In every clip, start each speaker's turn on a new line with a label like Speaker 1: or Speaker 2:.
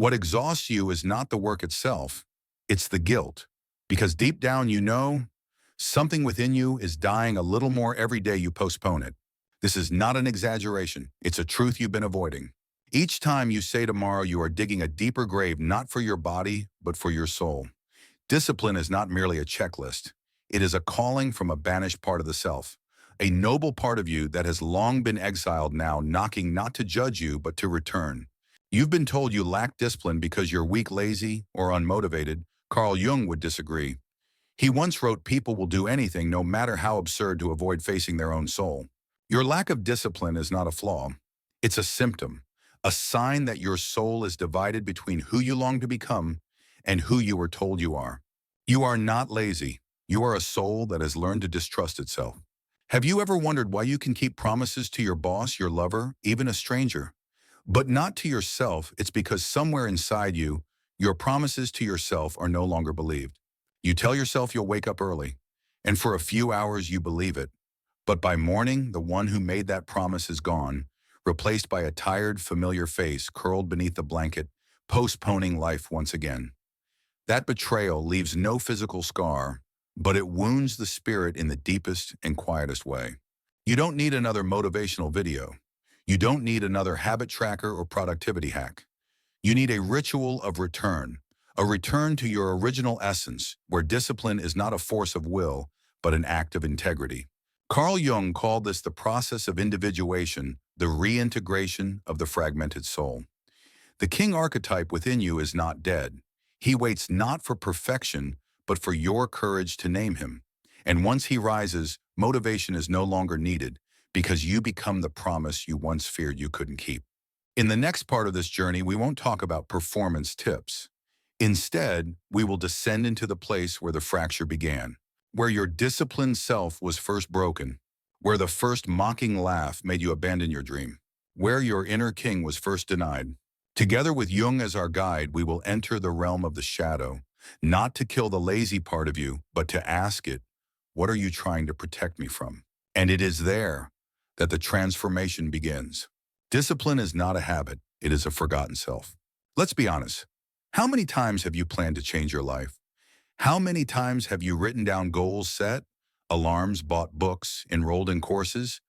Speaker 1: What exhausts you is not the work itself, it's the guilt. Because deep down you know something within you is dying a little more every day you postpone it. This is not an exaggeration, it's a truth you've been avoiding. Each time you say tomorrow, you are digging a deeper grave not for your body, but for your soul. Discipline is not merely a checklist. It is a calling from a banished part of the self, a noble part of you that has long been exiled, now knocking not to judge you, but to return. You've been told you lack discipline because you're weak, lazy, or unmotivated. Carl Jung would disagree. He once wrote, "People will do anything, no matter how absurd, to avoid facing their own soul." Your lack of discipline is not a flaw. It's a symptom, a sign that your soul is divided between who you long to become and who you were told you are. You are not lazy. You are a soul that has learned to distrust itself. Have you ever wondered why you can keep promises to your boss, your lover, even a stranger, but not to yourself? It's because somewhere inside you, your promises to yourself are no longer believed. You tell yourself you'll wake up early, and for a few hours you believe it. But by morning, the one who made that promise is gone, replaced by a tired, familiar face curled beneath the blanket, postponing life once again. That betrayal leaves no physical scar, but it wounds the spirit in the deepest and quietest way. You don't need another motivational video. You don't need another habit tracker or productivity hack. You need a ritual of return, a return to your original essence, where discipline is not a force of will, but an act of integrity. Carl Jung called this the process of individuation, the reintegration of the fragmented soul. The king archetype within you is not dead. He waits not for perfection, but for your courage to name him. And once he rises, motivation is no longer needed, because you become the promise you once feared you couldn't keep. In the next part of this journey, we won't talk about performance tips. Instead, we will descend into the place where the fracture began, where your disciplined self was first broken, where the first mocking laugh made you abandon your dream, where your inner king was first denied. Together with Jung as our guide, we will enter the realm of the shadow, not to kill the lazy part of you, but to ask it, what are you trying to protect me from? And it is there that the transformation begins. Discipline is not a habit, it is a forgotten self. Let's be honest. How many times have you planned to change your life? How many times have you written down goals, set alarms, bought books, enrolled in courses,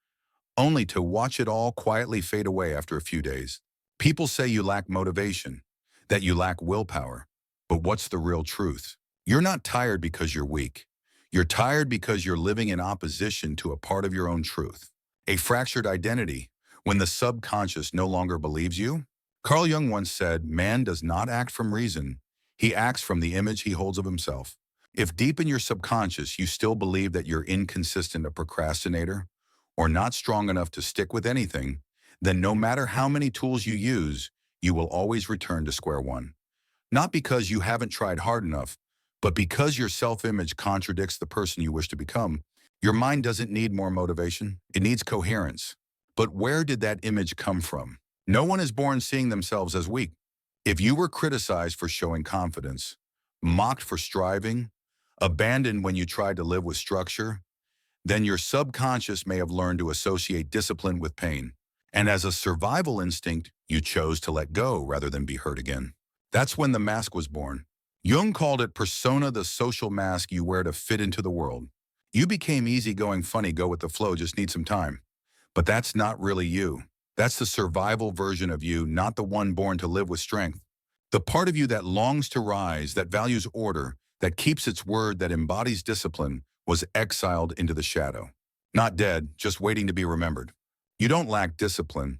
Speaker 1: only to watch it all quietly fade away after a few days? People say you lack motivation, that you lack willpower. But what's the real truth? You're not tired because you're weak. You're tired because you're living in opposition to a part of your own truth. A fractured identity, when the subconscious no longer believes you. Carl Jung once said, "Man does not act from reason. He acts from the image he holds of himself." If deep in your subconscious you still believe that you're inconsistent, a procrastinator, or not strong enough to stick with anything, then no matter how many tools you use, you will always return to square one. Not because you haven't tried hard enough, but because your self-image contradicts the person you wish to become. Your mind doesn't need more motivation, it needs coherence. But where did that image come from? No one is born seeing themselves as weak. If you were criticized for showing confidence, mocked for striving, abandoned when you tried to live with structure, then your subconscious may have learned to associate discipline with pain. And as a survival instinct, you chose to let go rather than be hurt again. That's when the mask was born. Jung called it persona, the social mask you wear to fit into the world. You became easygoing, funny, go with the flow, just need some time. But that's not really you. That's the survival version of you, not the one born to live with strength. The part of you that longs to rise, that values order, that keeps its word, that embodies discipline, was exiled into the shadow. Not dead, just waiting to be remembered. You don't lack discipline.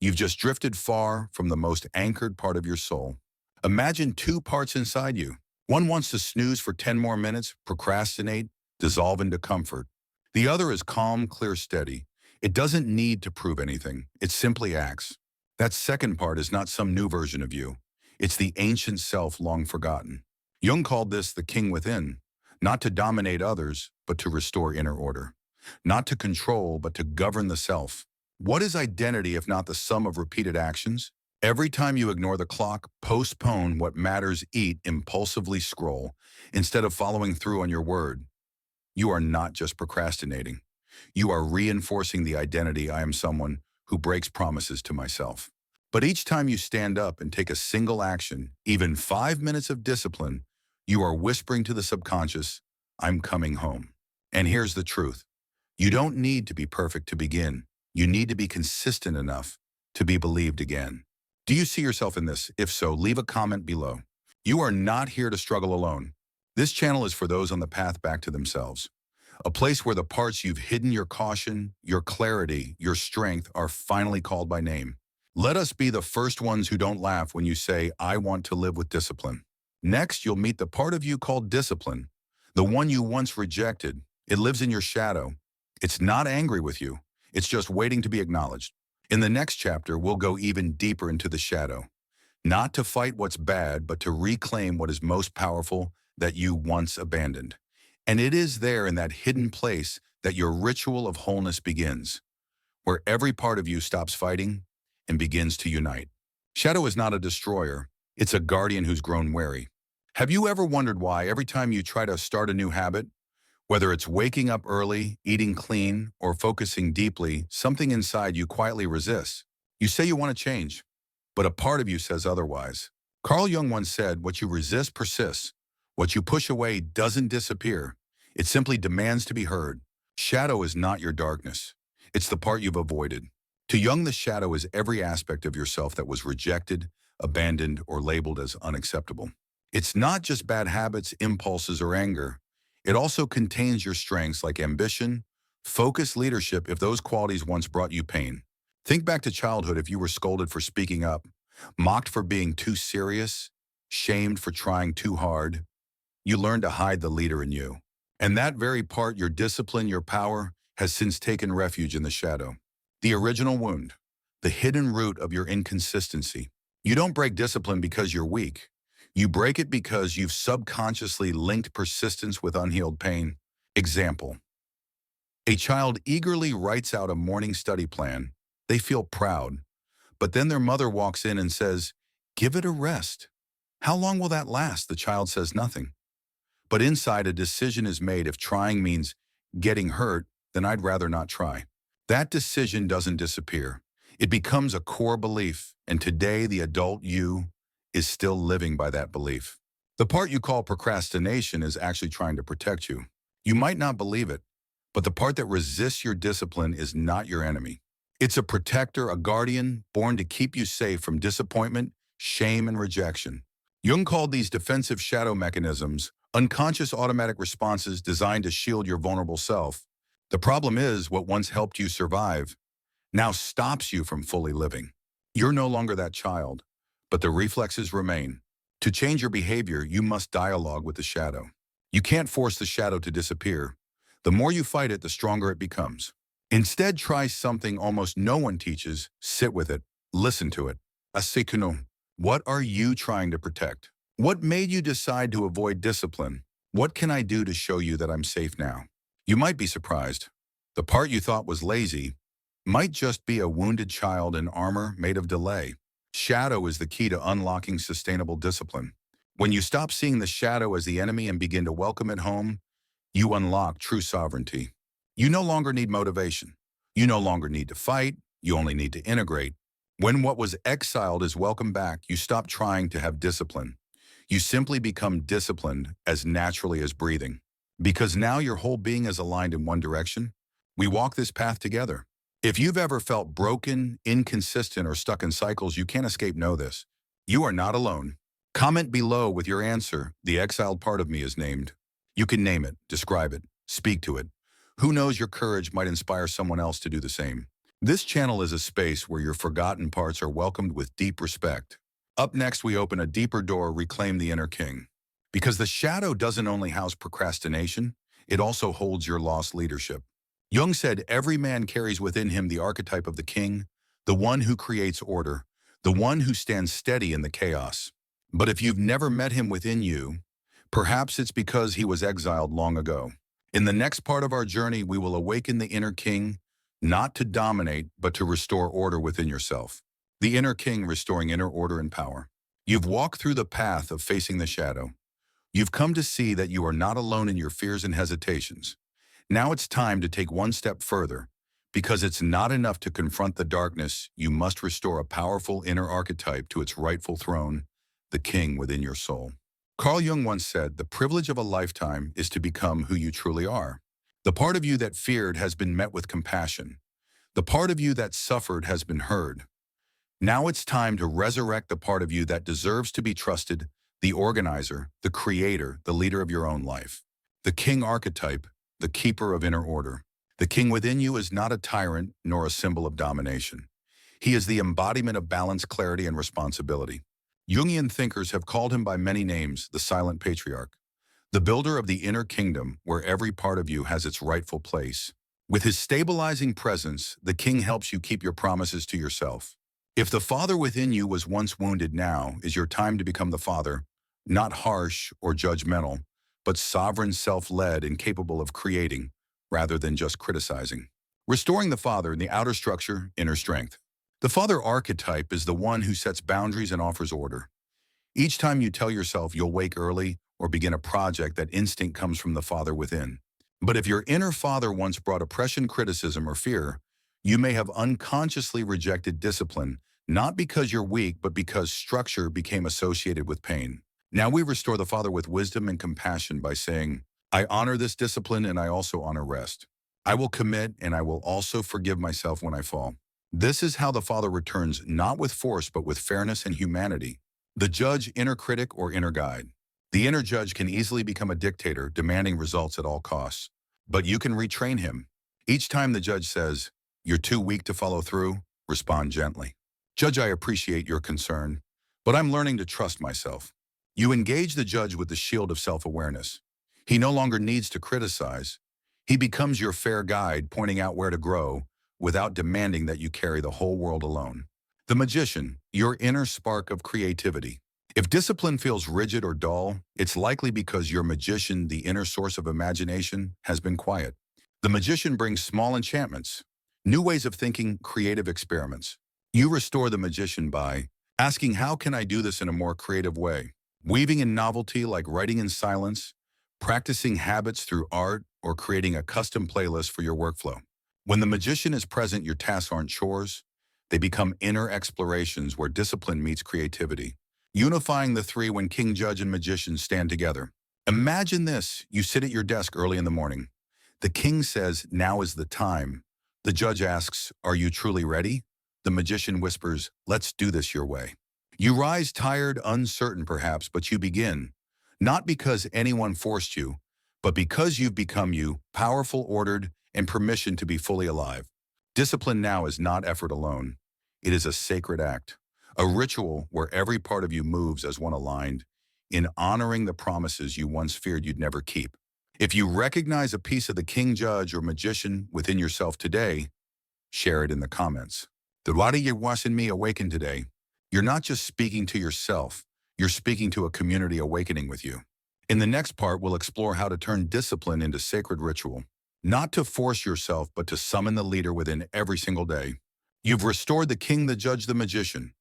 Speaker 1: You've just drifted far from the most anchored part of your soul. Imagine two parts inside you. One wants to snooze for 10 more minutes, procrastinate, dissolve into comfort. The other is calm, clear, steady. It doesn't need to prove anything. It simply acts. That second part is not some new version of you. It's the ancient self long forgotten. Jung called this the king within, not to dominate others, but to restore inner order. Not to control, but to govern the self. What is identity if not the sum of repeated actions? Every time you ignore the clock, postpone what matters, eat, impulsively scroll, instead of following through on your word, you are not just procrastinating. You are reinforcing the identity, I am someone who breaks promises to myself. But each time you stand up and take a single action, even 5 minutes of discipline, you are whispering to the subconscious, I'm coming home. And here's the truth. You don't need to be perfect to begin. You need to be consistent enough to be believed again. Do you see yourself in this? If so, leave a comment below. You are not here to struggle alone. This channel is for those on the path back to themselves. A place where the parts you've hidden, your caution, your clarity, your strength, are finally called by name. Let us be the first ones who don't laugh when you say, I want to live with discipline. Next, you'll meet the part of you called discipline, the one you once rejected. It lives in your shadow. It's not angry with you. It's just waiting to be acknowledged. In the next chapter, we'll go even deeper into the shadow. Not to fight what's bad, but to reclaim what is most powerful that you once abandoned. And it is there in that hidden place that your ritual of wholeness begins, where every part of you stops fighting and begins to unite. Shadow is not a destroyer. It's a guardian who's grown wary. Have you ever wondered why every time you try to start a new habit, whether it's waking up early, eating clean, or focusing deeply, something inside you quietly resists? You say you want to change, but a part of you says otherwise. Carl Jung once said, what you resist persists. What you push away doesn't disappear. It simply demands to be heard. Shadow is not your darkness. It's the part you've avoided. To Jung, the shadow is every aspect of yourself that was rejected, abandoned, or labeled as unacceptable. It's not just bad habits, impulses, or anger. It also contains your strengths like ambition, focus, leadership, if those qualities once brought you pain. Think back to childhood if you were scolded for speaking up, mocked for being too serious, shamed for trying too hard. You learned to hide the leader in you. And that very part, your discipline, your power, has since taken refuge in the shadow. The original wound, the hidden root of your inconsistency. You don't break discipline because you're weak. You break it because you've subconsciously linked persistence with unhealed pain. Example: a child eagerly writes out a morning study plan. They feel proud, but then their mother walks in and says, give it a rest. How long will that last? The child says nothing. But inside, a decision is made. If trying means getting hurt, then I'd rather not try. That decision doesn't disappear. It becomes a core belief, and today the adult you is still living by that belief. The part you call procrastination is actually trying to protect you. You might not believe it, but the part that resists your discipline is not your enemy. It's a protector, a guardian, born to keep you safe from disappointment, shame, and rejection. Jung called these defensive shadow mechanisms unconscious automatic responses designed to shield your vulnerable self. The problem is, what once helped you survive now stops you from fully living. You're no longer that child, but the reflexes remain. To change your behavior, you must dialogue with the shadow. You can't force the shadow to disappear. The more you fight it, the stronger it becomes. Instead, try something almost no one teaches. Sit with it. Listen to it. Asikunu. What are you trying to protect? What made you decide to avoid discipline? What can I do to show you that I'm safe now? You might be surprised. The part you thought was lazy might just be a wounded child in armor made of delay. Shadow is the key to unlocking sustainable discipline. When you stop seeing the shadow as the enemy and begin to welcome it home, you unlock true sovereignty. You no longer need motivation. You no longer need to fight. You only need to integrate. When what was exiled is welcomed back, you stop trying to have discipline. You simply become disciplined as naturally as breathing. Because now your whole being is aligned in one direction. We walk this path together. If you've ever felt broken, inconsistent, or stuck in cycles, you can't escape, know this. You are not alone. Comment below with your answer. The exiled part of me is named. You can name it, describe it, speak to it. Who knows, your courage might inspire someone else to do the same. This channel is a space where your forgotten parts are welcomed with deep respect. Up next, we open a deeper door, reclaim the inner king. Because the shadow doesn't only house procrastination, it also holds your lost leadership. Jung said every man carries within him the archetype of the king, the one who creates order, the one who stands steady in the chaos. But if you've never met him within you, perhaps it's because he was exiled long ago. In the next part of our journey, we will awaken the inner king, not to dominate, but to restore order within yourself. The inner king, restoring inner order and power. You've walked through the path of facing the shadow. You've come to see that you are not alone in your fears and hesitations. Now it's time to take one step further, Because it's not enough to confront the darkness, you must restore a powerful inner archetype to its rightful throne, the king within your soul. Carl Jung once said, "The privilege of a lifetime is to become who you truly are." The part of you that feared has been met with compassion. The part of you that suffered has been heard. Now it's time to resurrect the part of you that deserves to be trusted, the organizer, the creator, the leader of your own life. The king archetype, the keeper of inner order. The king within you is not a tyrant nor a symbol of domination. He is the embodiment of balance, clarity, and responsibility. Jungian thinkers have called him by many names, the silent patriarch, the builder of the inner kingdom where every part of you has its rightful place. With his stabilizing presence, the king helps you keep your promises to yourself. If the father within you was once wounded, now is your time to become the father, not harsh or judgmental, but sovereign, self-led, and capable of creating, rather than just criticizing. Restoring the father in the outer structure, inner strength. The father archetype is the one who sets boundaries and offers order. Each time you tell yourself you'll wake early or begin a project, that instinct comes from the father within. But if your inner father once brought oppression, criticism, or fear, you may have unconsciously rejected discipline, not because you're weak, but because structure became associated with pain. Now we restore the father with wisdom and compassion by saying, "I honor this discipline and I also honor rest. I will commit and I will also forgive myself when I fall." This is how the father returns, not with force, but with fairness and humanity. The judge, inner critic, or inner guide. The inner judge can easily become a dictator, demanding results at all costs. But you can retrain him. Each time the judge says, "You're too weak to follow through," respond gently. "Judge, I appreciate your concern, but I'm learning to trust myself." You engage the judge with the shield of self-awareness. He no longer needs to criticize. He becomes your fair guide, pointing out where to grow, without demanding that you carry the whole world alone. The magician, your inner spark of creativity. If discipline feels rigid or dull, it's likely because your magician, the inner source of imagination, has been quiet. The magician brings small enchantments, new ways of thinking, creative experiments. You restore the magician by asking, "How can I do this in a more creative way?" Weaving in novelty like writing in silence, practicing habits through art, or creating a custom playlist for your workflow. When the magician is present, your tasks aren't chores. They become inner explorations where discipline meets creativity. Unifying the three when king, judge, and magician stand together. Imagine this. You sit at your desk early in the morning. The king says, "Now is the time." The judge asks, "Are you truly ready?" The magician whispers, "Let's do this your way." You rise tired, uncertain perhaps, but you begin. Not because anyone forced you, but because you've become you, powerful, ordered, and permission to be fully alive. Discipline now is not effort alone. It is a sacred act, a ritual where every part of you moves as one, aligned in honoring the promises you once feared you'd never keep. If you recognize a piece of the king, judge, or magician within yourself today, share it in the comments. The Wadi was in me awakened today. You're not just speaking to yourself, you're speaking to a community awakening with you. In the next part, we'll explore how to turn discipline into sacred ritual. Not to force yourself, but to summon the leader within every single day. You've restored the king, the judge, the magician.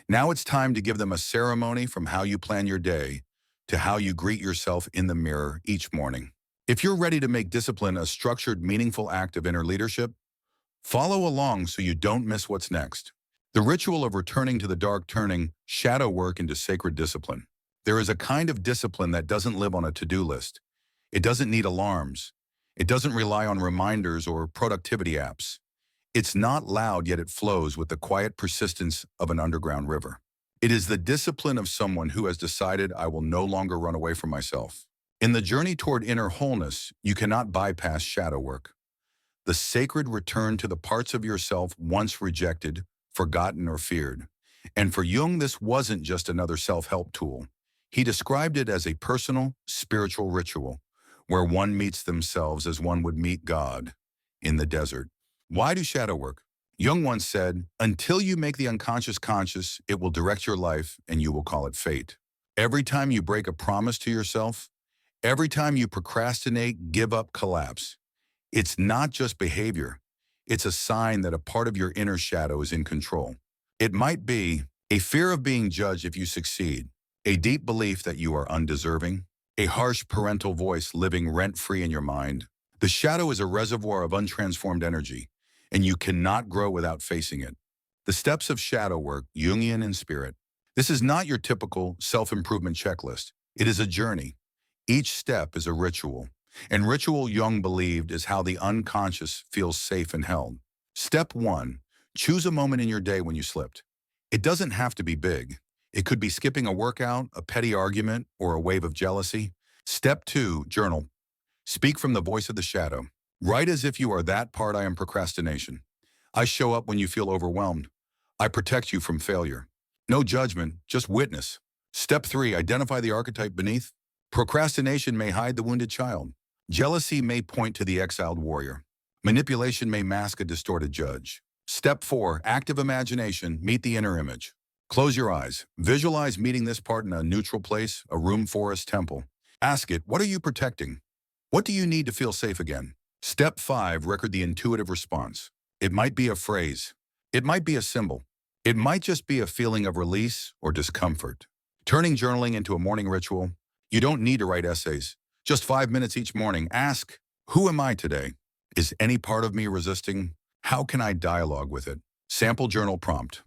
Speaker 1: Now it's time to give them a ceremony, from how you plan your day to how you greet yourself in the mirror each morning. If you're ready to make discipline a structured, meaningful act of inner leadership, follow along so you don't miss what's next. The ritual of returning to the dark, turning shadow work into sacred discipline. There is a kind of discipline that doesn't live on a to-do list. It doesn't need alarms. It doesn't rely on reminders or productivity apps. It's not loud, yet it flows with the quiet persistence of an underground river. It is the discipline of someone who has decided, "I will no longer run away from myself." In the journey toward inner wholeness, you cannot bypass shadow work. The sacred return to the parts of yourself once rejected, forgotten, or feared. And for Jung, this wasn't just another self-help tool. He described it as a personal, spiritual ritual, where one meets themselves as one would meet God in the desert. Why do shadow work? Jung once said, "Until you make the unconscious conscious, it will direct your life and you will call it fate." Every time you break a promise to yourself, every time you procrastinate, give up, collapse, it's not just behavior. It's a sign that a part of your inner shadow is in control. It might be a fear of being judged if you succeed, a deep belief that you are undeserving, a harsh parental voice living rent-free in your mind. The shadow is a reservoir of untransformed energy. and you cannot grow without facing it. The steps of shadow work, Jungian in spirit. This is not your typical self-improvement checklist. It is a journey. Each step is a ritual. And ritual, Jung believed, is how the unconscious feels safe and held. Step 1. Choose a moment in your day when you slipped. It doesn't have to be big. It could be skipping a workout, a petty argument, or a wave of jealousy. Step 2. Journal. Speak from the voice of the shadow. Write as if you are that part. I am procrastination. I show up when you feel overwhelmed. I protect you from failure. No judgment, just witness. Step 3. Identify the archetype beneath. Procrastination may hide the wounded child. Jealousy may point to the exiled warrior. Manipulation may mask a distorted judge. Step 4. Active imagination. Meet the inner image. Close your eyes. Visualize meeting this part in a neutral place, a room, forest, temple. Ask it, what are you protecting? What do you need to feel safe again? Step 5. Record the intuitive response. It might be a phrase. It might be a symbol. It might just be a feeling of release or discomfort. Turning journaling into a morning ritual. You don't need to write essays. Just 5 minutes each morning. Ask, who am I today? Is any part of me resisting? How can I dialogue with it? Sample journal prompt.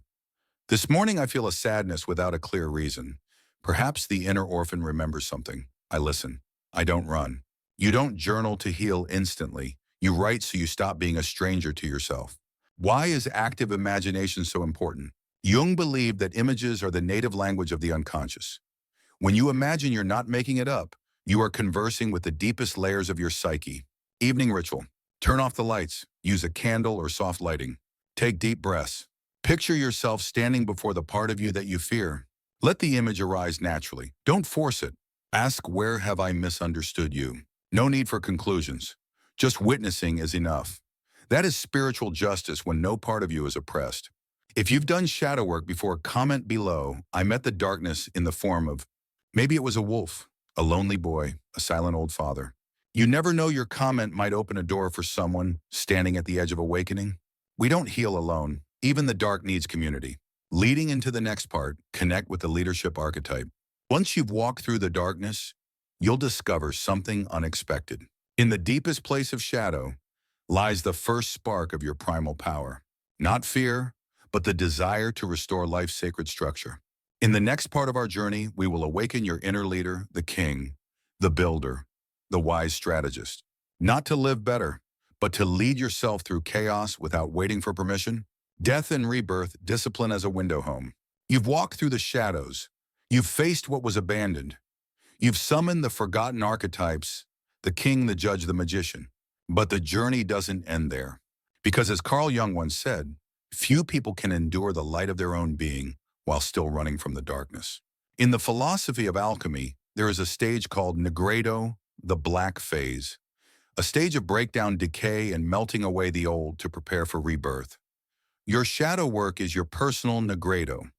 Speaker 1: This morning I feel a sadness without a clear reason. Perhaps the inner orphan remembers something. I listen. I don't run. You don't journal to heal instantly. You write so you stop being a stranger to yourself. Why is active imagination so important? Jung believed that images are the native language of the unconscious. When you imagine you're not making it up, you are conversing with the deepest layers of your psyche. Evening ritual. Turn off the lights. Use a candle or soft lighting. Take deep breaths. Picture yourself standing before the part of you that you fear. Let the image arise naturally. Don't force it. Ask, where have I misunderstood you? No need for conclusions. Just witnessing is enough. That is spiritual justice when no part of you is oppressed. If you've done shadow work before, comment below. I met the darkness in the form of, maybe it was a wolf, a lonely boy, a silent old father. You never know, your comment might open a door for someone standing at the edge of awakening. We don't heal alone. Even the dark needs community. Leading into the next part, connect with the leadership archetype. Once you've walked through the darkness, you'll discover something unexpected. In the deepest place of shadow lies the first spark of your primal power. Not fear, but the desire to restore life's sacred structure. In the next part of our journey, we will awaken your inner leader, the king, the builder, the wise strategist. Not to live better, but to lead yourself through chaos without waiting for permission. Death and rebirth, discipline as a window home. You've walked through the shadows. You've faced what was abandoned. You've summoned the forgotten archetypes, the king, the judge, the magician. But the journey doesn't end there. Because as Carl Jung once said, few people can endure the light of their own being while still running from the darkness. In the philosophy of alchemy, there is a stage called nigredo, the black phase, a stage of breakdown, decay, and melting away the old to prepare for rebirth. Your shadow work is your personal nigredo.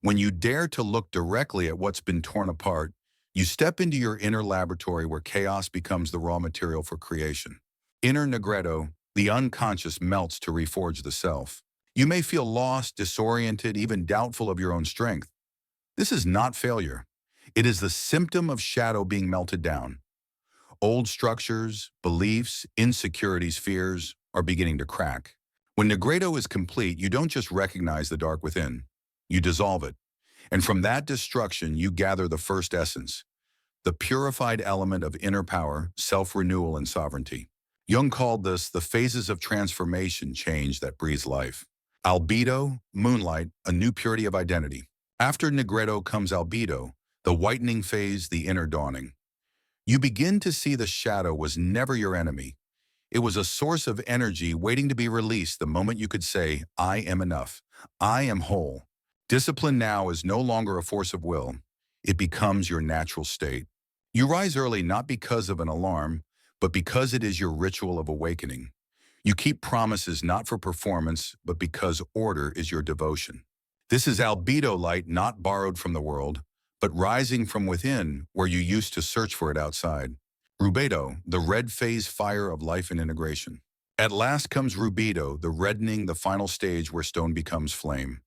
Speaker 1: When you dare to look directly at what's been torn apart, you step into your inner laboratory where chaos becomes the raw material for creation. Inner nigredo, the unconscious melts to reforge the self. You may feel lost, disoriented, even doubtful of your own strength. This is not failure. It is the symptom of shadow being melted down. Old structures, beliefs, insecurities, fears are beginning to crack. When nigredo is complete, you don't just recognize the dark within, you dissolve it. And from that destruction, you gather the first essence, the purified element of inner power, self-renewal, and sovereignty. Jung called this the phases of transformation, change that breathes life. Albedo, moonlight, a new purity of identity. After nigredo comes albedo, the whitening phase, the inner dawning. You begin to see the shadow was never your enemy. It was a source of energy waiting to be released the moment you could say, I am enough. I am whole. Discipline now is no longer a force of will. It becomes your natural state. You rise early not because of an alarm, but because it is your ritual of awakening. You keep promises not for performance, but because order is your devotion. This is albedo light, not borrowed from the world, but rising from within where you used to search for it outside. Rubedo, the red phase, fire of life and integration. At last comes rubedo, the reddening, the final stage where stone becomes flame.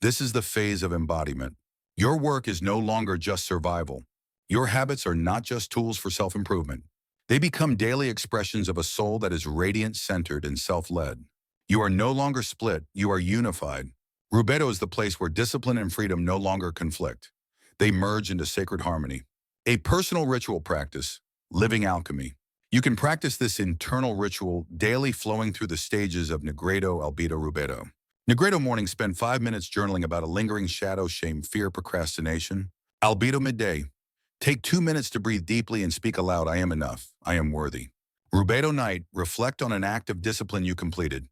Speaker 1: This is the phase of embodiment. Your work is no longer just survival. Your habits are not just tools for self-improvement. They become daily expressions of a soul that is radiant, centered, and self-led. You are no longer split, you are unified. Rubedo is the place where discipline and freedom no longer conflict. They merge into sacred harmony. A personal ritual practice, living alchemy. You can practice this internal ritual daily flowing through the stages of Negredo, Albedo, Rubedo. Negredo morning, spend 5 minutes journaling about a lingering shadow, shame, fear, procrastination. Albedo midday, take 2 minutes to breathe deeply and speak aloud, I am enough, I am worthy. Rubedo night, reflect on an act of discipline you completed.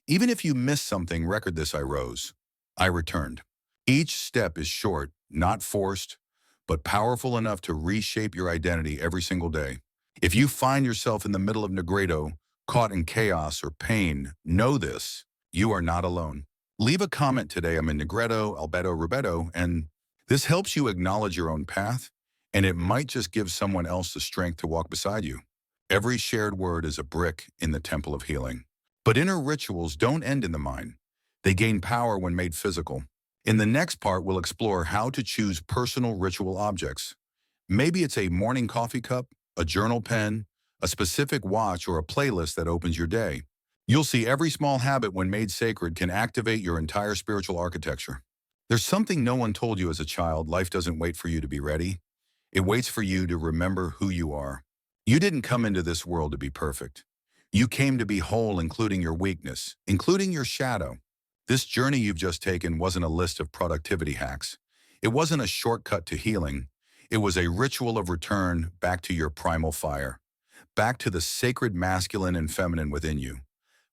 Speaker 1: Even if you missed something, record this, I rose, I returned. Each step is short, not forced, but powerful enough to reshape your identity every single day. If you find yourself in the middle of Negredo, caught in chaos or pain, know this, you are not alone. Leave a comment today, I'm in Negredo, Albedo, Rubedo, and this helps you acknowledge your own path, and it might just give someone else the strength to walk beside you. Every shared word is a brick in the temple of healing. But inner rituals don't end in the mind. They gain power when made physical. In the next part, we'll explore how to choose personal ritual objects. Maybe it's a morning coffee cup, a journal pen, a specific watch, or a playlist that opens your day. You'll see every small habit, when made sacred, can activate your entire spiritual architecture. There's something no one told you as a child. Life doesn't wait for you to be ready. It waits for you to remember who you are. You didn't come into this world to be perfect. You came to be whole, including your weakness, including your shadow. This journey you've just taken wasn't a list of productivity hacks. It wasn't a shortcut to healing. It was a ritual of return back to your primal fire, back to the sacred masculine and feminine within you,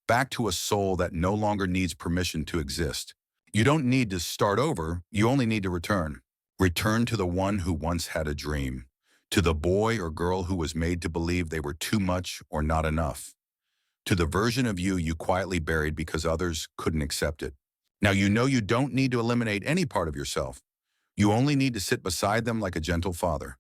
Speaker 1: back to a soul that no longer needs permission to exist. You don't need to start over, you only need to return. Return to the one who once had a dream, to the boy or girl who was made to believe they were too much or not enough, to the version of you you quietly buried because others couldn't accept it. Now you know you don't need to eliminate any part of yourself. You only need to sit beside them like a gentle father,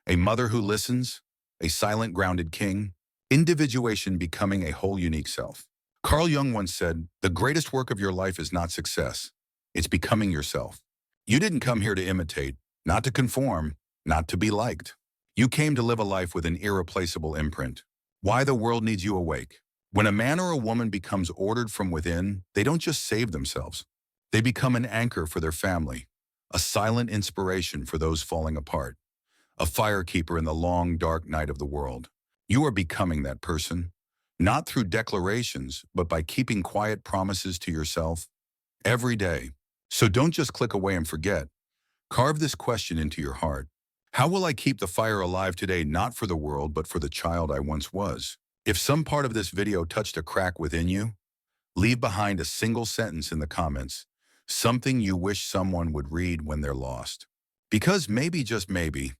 Speaker 1: a mother who listens, a silent, grounded king. Individuation, becoming a whole, unique self. Carl Jung once said, the greatest work of your life is not success. It's becoming yourself. You didn't come here to imitate, not to conform, not to be liked. You came to live a life with an irreplaceable imprint. Why the world needs you awake. When a man or a woman becomes ordered from within, they don't just save themselves. They become an anchor for their family, a silent inspiration for those falling apart, a firekeeper in the long, dark night of the world. You are becoming that person, not through declarations, but by keeping quiet promises to yourself every day. So don't just click away and forget. Carve this question into your heart. How will I keep the fire alive today, not for the world, but for the child I once was? If some part of this video touched a crack within you, leave behind a single sentence in the comments, something you wish someone would read when they're lost. Because maybe, just maybe,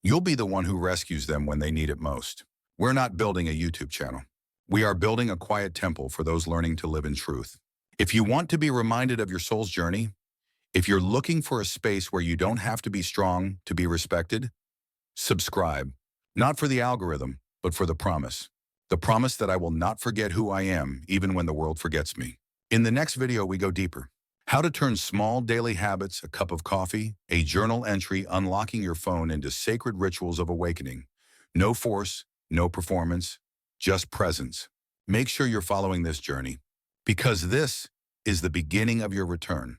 Speaker 1: you'll be the one who rescues them when they need it most. We're not building a YouTube channel. We are building a quiet temple for those learning to live in truth. If you want to be reminded of your soul's journey, if you're looking for a space where you don't have to be strong to be respected, subscribe. Not for the algorithm, but for the promise. The promise that I will not forget who I am, even when the world forgets me. In the next video, we go deeper. How to turn small daily habits, a cup of coffee, a journal entry, unlocking your phone, into sacred rituals of awakening. No force, no performance, just presence. Make sure you're following this journey, because this is the beginning of your return.